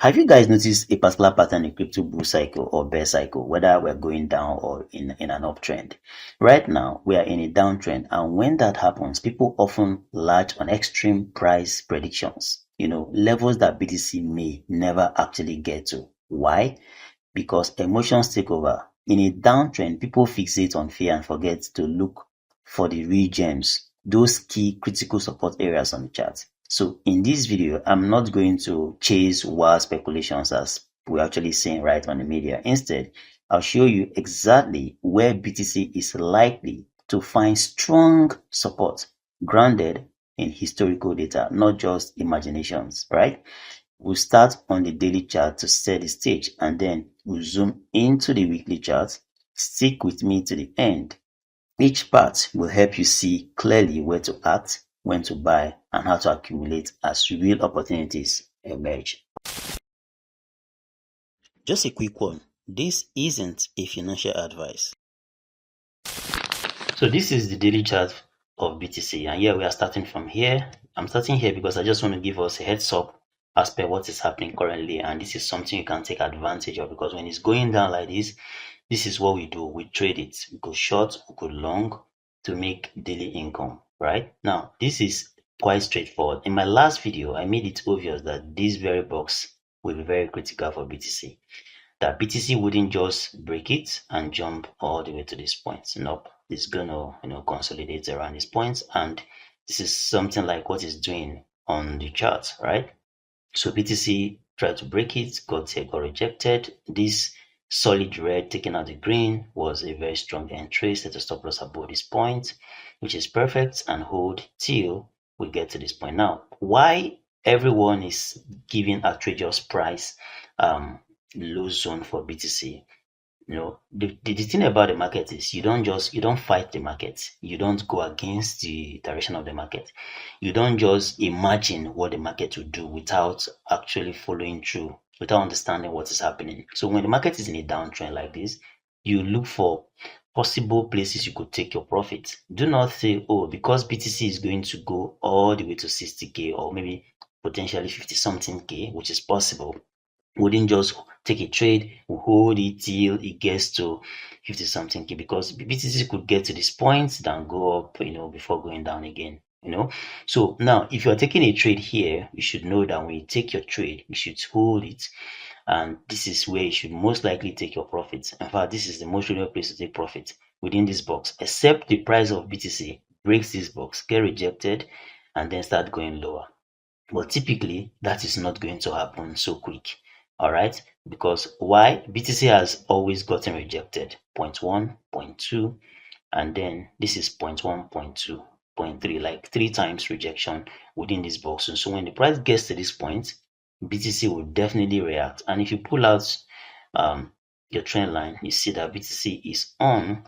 Have you guys noticed a particular pattern in crypto bull cycle or bear cycle, whether we're going down or in an uptrend? Right now, we are in a downtrend, and when that happens, people often latch on extreme price predictions, levels that BTC may never actually get to. Why? Because emotions take over. In a downtrend, people fixate on fear and forget to look for the real gems, those key critical support areas on the chart. So in this video, I'm not going to chase wild speculations as we're actually seeing right on the media. Instead, I'll show you exactly where BTC is likely to find strong support grounded in historical data, not just imaginations, right? We'll start on the daily chart to set the stage, and then we'll zoom into the weekly chart. Stick with me to the end. Each part will help you see clearly where to act, when to buy, and how to accumulate as real opportunities emerge. Just a quick one. This isn't a financial advice. So this is the daily chart of BTC, and we are starting from here. I'm starting here because I just want to give us a heads up as per what is happening currently, and this is something you can take advantage of, because when it's going down like this is what we do. We trade it. We go short, we go long to make daily income, right? Now, this is quite straightforward. In my last video, I made it obvious that this very box will be very critical for BTC. That BTC wouldn't just break it and jump all the way to this point. Nope. It's gonna, consolidate around this point, and this is something like what it's doing on the chart, right? So BTC tried to break it, got rejected. This solid red taking out the green was a very strong entry. Set a stop loss above this point, which is perfect, and hold till we get to this point. Now, why everyone is giving outrageous price low zone for BTC? The thing about the market is you don't fight the market. You don't go against the direction of the market. You don't just imagine what the market will do without actually following through, without understanding what is happening. So when the market is in a downtrend like this, you look for possible places you could take your profit. Do not say, oh, because BTC is going to go all the way to 60K or maybe potentially 50 something K, which is possible. Wouldn't just take a trade, we hold it till it gets to 50 something K, because BTC could get to this point, then go up, before going down again. So now if you're taking a trade here, you should know that when you take your trade, you should hold it, and this is where you should most likely take your profits. In fact, this is the most reliable place to take profit within this box, except the price of BTC breaks this box, get rejected, and then start going lower. But typically that is not going to happen so quick. All right, because why? BTC has always gotten rejected. 0.1, 0.2, and then this is 0.1, 0.2, 0.3, like 3 times rejection within this box. And so when the price gets to this point, BTC will definitely react. And if you pull out your trend line, you see that BTC is on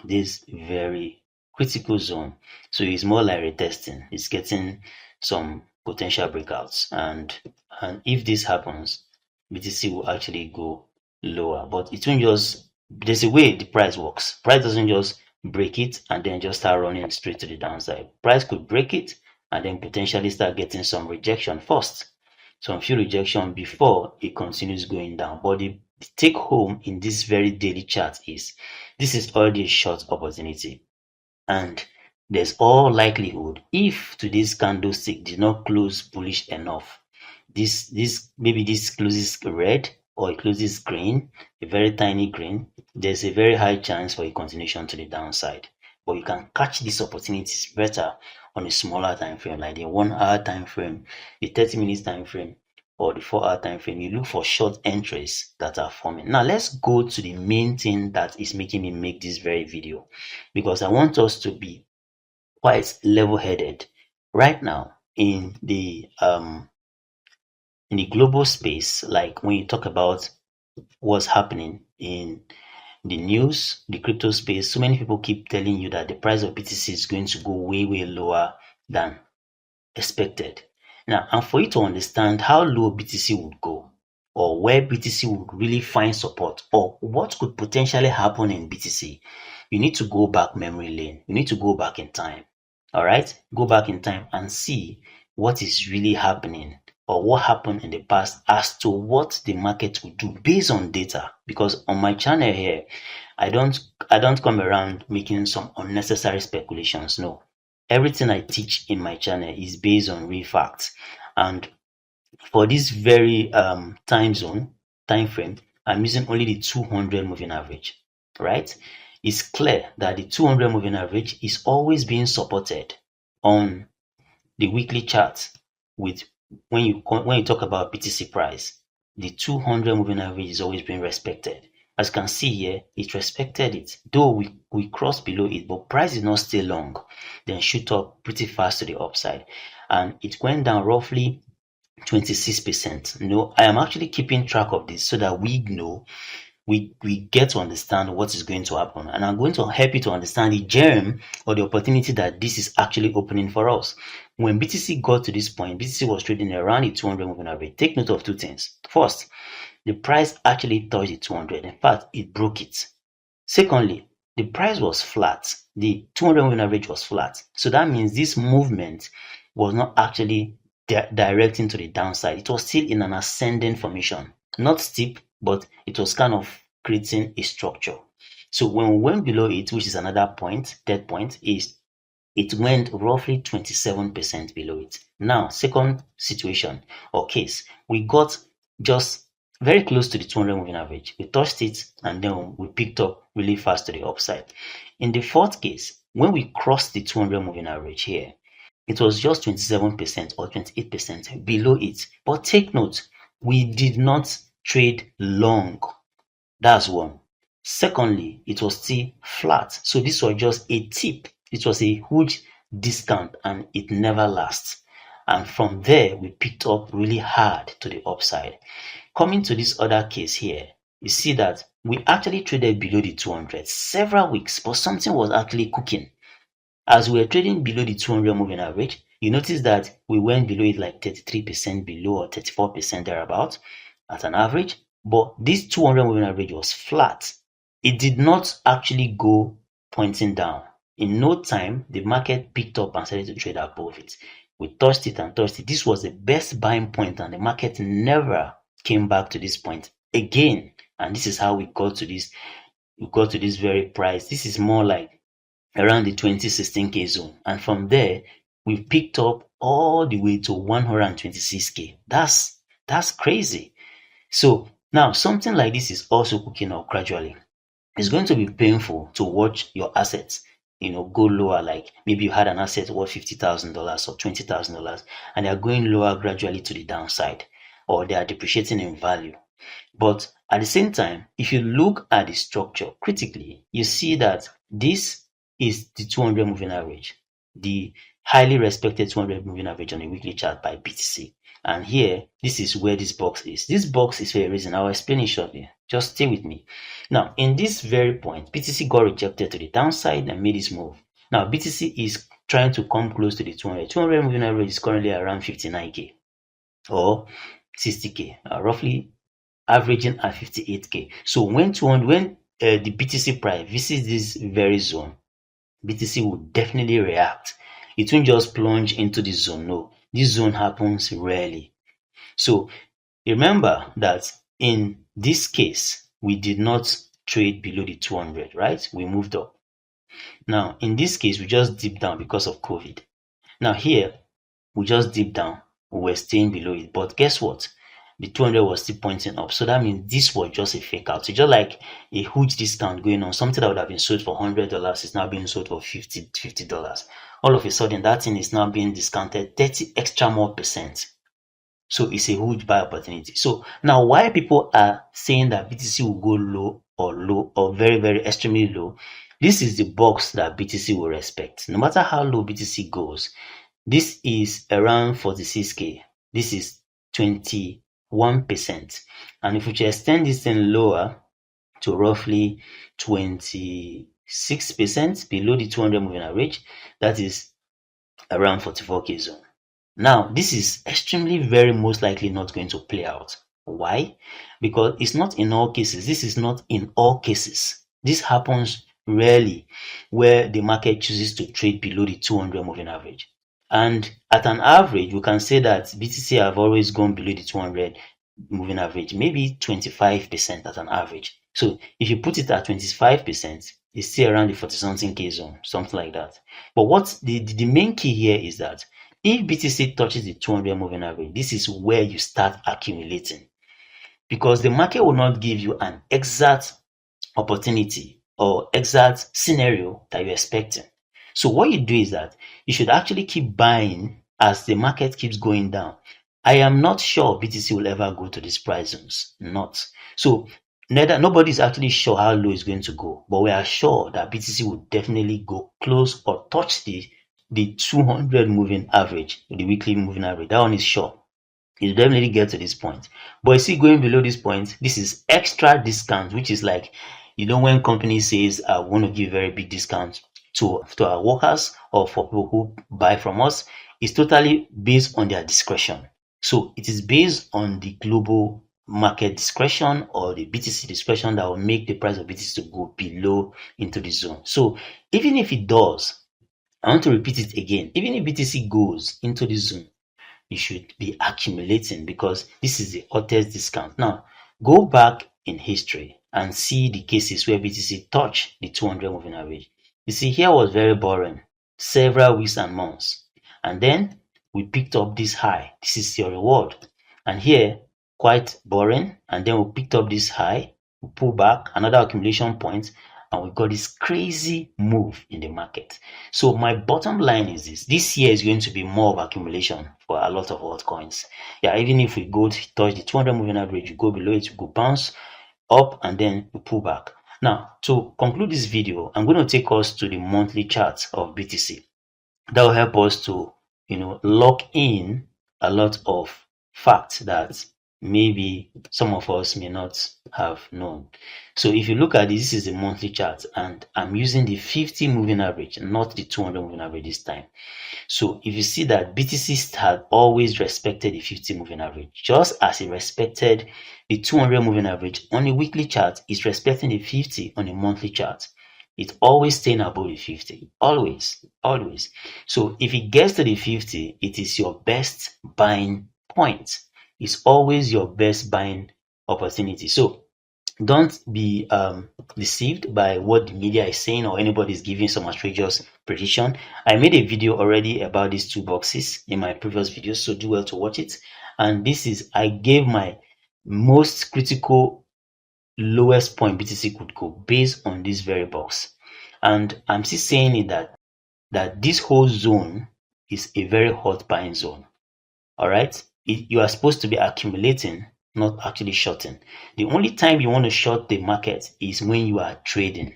this very critical zone. So it's more like retesting. It's getting some potential breakouts, and if this happens, BTC will actually go lower. But it won't just, there's a way the price works. Price doesn't just break it and then just start running straight to the downside. Price could break it and then potentially start getting some rejection first, some few rejection before it continues going down. But the take home in this very daily chart is this is already a short opportunity, and there's all likelihood, if today's candlestick did not close bullish enough, maybe this closes red or it closes green, a very tiny green, there's a very high chance for a continuation to the downside. But you can catch these opportunities better on a smaller time frame, like the 1 hour time frame, the 30 minutes time frame, or the 4 hour time frame. You look for short entries that are forming. Now let's go to the main thing that is making me make this very video, because I want us to be quite level-headed right now in the global space. Like when you talk about what's happening in the news, the crypto space, so many people keep telling you that the price of BTC is going to go way, way lower than expected. Now, and for you to understand how low BTC would go, or where BTC would really find support, or what could potentially happen in BTC, you need to go back memory lane. You need to go back in time. All right, go back in time and see what is really happening or what happened in the past as to what the market will do based on data. Because on my channel here, I don't I don't come around making some unnecessary speculations. No. Everything I teach in my channel is based on real facts. And for this very time frame, I'm using only the 200 moving average, right? It's clear that the 200 moving average is always being supported on the weekly chart with when you talk about BTC price, the 200 moving average is always being respected. As you can see here, it respected it, though we crossed below it, but price did not stay long, then shoot up pretty fast to the upside, and it went down roughly 26%. No, I am actually keeping track of this so that we know we get to understand what is going to happen, and I'm going to help you to understand the germ or the opportunity that this is actually opening for us. When BTC got to this point, BTC was trading around the 200 moving average. Take note of two things. First, the price actually touched the 200. In fact, it broke it. Secondly, the price was flat. The 200 moving average was flat. So that means this movement was not actually directing to the downside. It was still in an ascending formation. Not steep, but it was kind of creating a structure. So when we went below it, which is another point, third point, is it went roughly 27% below it. Now, second situation or case, we got just very close to the 200 moving average. We touched it and then we picked up really fast to the upside. In the fourth case, when we crossed the 200 moving average here, it was just 27% or 28% below it. But take note, we did not trade long. That's one. Secondly, it was still flat. So this was just a tip. It was a huge discount and it never lasts. And from there, we picked up really hard to the upside. Coming to this other case here, you see that we actually traded below the 200 several weeks, but something was actually cooking. As we were trading below the 200 moving average, you notice that we went below it like 33% below or 34% thereabout at an average. But this 200 moving average was flat. It did not actually go pointing down. In no time, the market picked up and started to trade above it. We touched it and touched it. This was the best buying point, and the market never came back to this point again. And this is how we got to this. We got to this very price. This is more like around the 2016K zone. And from there, we picked up all the way to 126K. That's crazy. So now something like this is also cooking up gradually. It's going to be painful to watch your assets, go lower. Like maybe you had an asset worth $50,000 or $20,000 and they are going lower gradually to the downside, or they are depreciating in value. But at the same time, if you look at the structure critically, you see that this is the 200 moving average, the highly respected 200 moving average on a weekly chart by BTC. And here, this is where this box is. This box is for a reason. I'll explain it shortly. Just stay with me. Now, in this very point, BTC got rejected to the downside and made this move. Now, BTC is trying to come close to the 200. 200 moving average is currently around 59K or 60K, roughly averaging at 58K. So when the BTC price visits this very zone, BTC will definitely react. It won't just plunge into the zone. No, this zone happens rarely. So remember that in this case, we did not trade below the 200, right? We moved up. Now, in this case, we just dipped down because of COVID. Now here, we just dipped down. We were staying below it. But guess what? The 200 was still pointing up. So that means this was just a fake out. So just like a huge discount going on, something that would have been sold for $100 is now being sold for $50. All of a sudden, that thing is now being discounted 30 extra more percent. So it's a huge buy opportunity. So now why people are saying that BTC will go low or very, very extremely low, this is the box that BTC will respect. No matter how low BTC goes, this is around 46K. This is 21%. And if we extend this thing lower to roughly 26% below the 200 moving average, that is around 44K zone. Now, this is extremely very most likely not going to play out. Why? Because it's not in all cases. This is not in all cases. This happens rarely where the market chooses to trade below the 200 moving average. And at an average, we can say that BTC have always gone below the 200 moving average, maybe 25% at an average. So if you put it at 25%, it's still around the 40 something K zone, something like that. But what the main key here is that if BTC touches the 200 moving average, this is where you start accumulating, because the market will not give you an exact opportunity or exact scenario that you're expecting. So what you do is that you should actually keep buying as the market keeps going down. I am not sure BTC will ever go to these price zones. Not. So nobody is actually sure how low it's going to go, but we are sure that BTC will definitely go close or touch the 200 moving average, the weekly moving average. That one is sure. You definitely get to this point. But you see, going below this point, this is extra discount, which is like, when company says, I want to give very big discount to our workers or for people who buy from us, it's totally based on their discretion. So it is based on the global market discretion or the BTC discretion that will make the price of BTC to go below into the zone. So even if it does, I want to repeat it again, even if BTC goes into the zone, you should be accumulating, because this is the hottest discount. Now, go back in history and see the cases where BTC touched the 200 moving average. You see, here was very boring, several weeks and months. And then we picked up this high. This is your reward. And here, quite boring. And then we picked up this high, we pull back, another accumulation point, and we got this crazy move in the market. So my bottom line is this year is going to be more of accumulation for a lot of altcoins. Yeah, even if we go to touch the 200 moving average, you go below it, you go bounce up, and then you pull back. Now, to conclude this video, I'm going to take us to the monthly chart of BTC. That will help us to, lock in a lot of facts that maybe some of us may not have known. So if you look at this is the monthly chart, and I'm using the 50 moving average, not the 200 moving average this time. So if you see that BTC had always respected the 50 moving average, just as it respected the 200 moving average on a weekly chart, it's respecting the 50 on a monthly chart. It's always staying above the 50. Always, always. So if it gets to the 50, it is your best buying point. It's always your best buying opportunity. So don't be deceived by what the media is saying or anybody is giving some outrageous prediction. I made a video already about these two boxes in my previous videos, so do well to watch it. And I gave my most critical lowest point BTC could go based on this very box. And I'm still saying it that this whole zone is a very hot buying zone. All right, you are supposed to be accumulating, not actually shorting. The only time you want to short the market is when you are trading.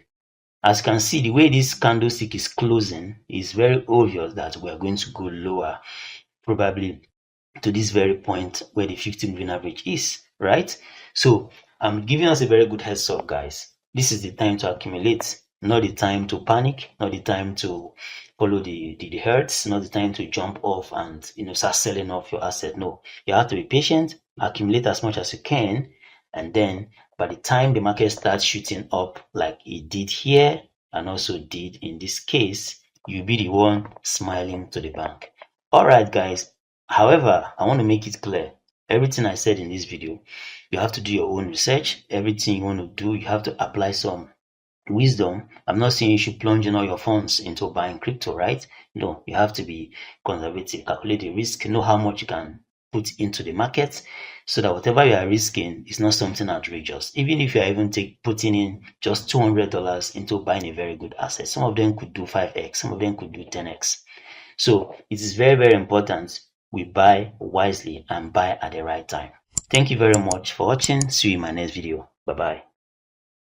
As you can see, the way this candlestick is closing is very obvious that we are going to go lower, probably to this very point where the 50 moving average is, right? So I'm giving us a very good heads up, guys. This is the time to accumulate, not the time to panic, not the time to follow the herds, not the time to jump off and start selling off your asset. No, you have to be patient, accumulate as much as you can, and then by the time the market starts shooting up like it did here and also did in this case, you'll be the one smiling to the bank. All right, guys. However, I want to make it clear, everything I said in this video, you have to do your own research. Everything you want to do, you have to apply some wisdom. I'm not saying you should plunge in all your funds into buying crypto, right? No, you have to be conservative, calculate the risk, know how much you can put into the market so that whatever you are risking is not something outrageous. Even if you are even putting in just $200 into buying a very good asset, some of them could do 5x, some of them could do 10x. So it is very, very important we buy wisely and buy at the right time. Thank you very much for watching. See you in my next video. Bye bye.